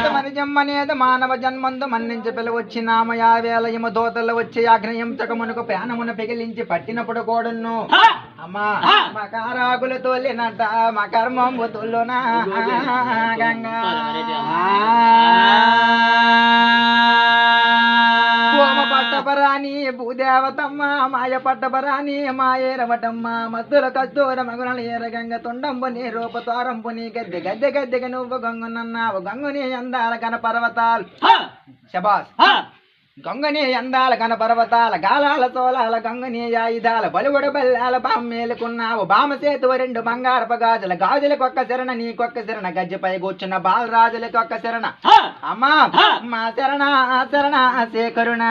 మరి జమ్మనేద మానవ జన్మందు మన్నించి పిలవచ్చి నామయా వేలయము దోతలు వచ్చి ఆగ్నేయం చకమునకు ప్రాణమును పిగిలించి పట్టినప్పుడు కూడాను అమ్మా మా కారాకులు తోలినట మా కర్మంబు తొల్లునా గంగా ఓమ పట్టపరాని భూదేవతమ్మ మాయ పట్టపరాని మాయేరవటమ్మ మద్దుల కస్తూర మగునల ఏరగంగ తొండంబు నీ రూపతారంపు నీ గద్దె నువ్వు గంగునన్నావు గంగుని అందాల కన పర్వతాలు శబాస్ గంగని అందాల కన పర్వతాల గాలాల సోలాల గంగని ఆయుధాల బలుగుడ బల్లాల బామ్మేలుకున్నావు బామసేతు రెండు బంగారప గాజుల గాజులకొక్క శరణ నీకొక్క శరణ గజ్జపై కూర్చున్న బాలరాజులకొక్క శరణ అమ్మా మా శరణ శరణ శేఖరుణ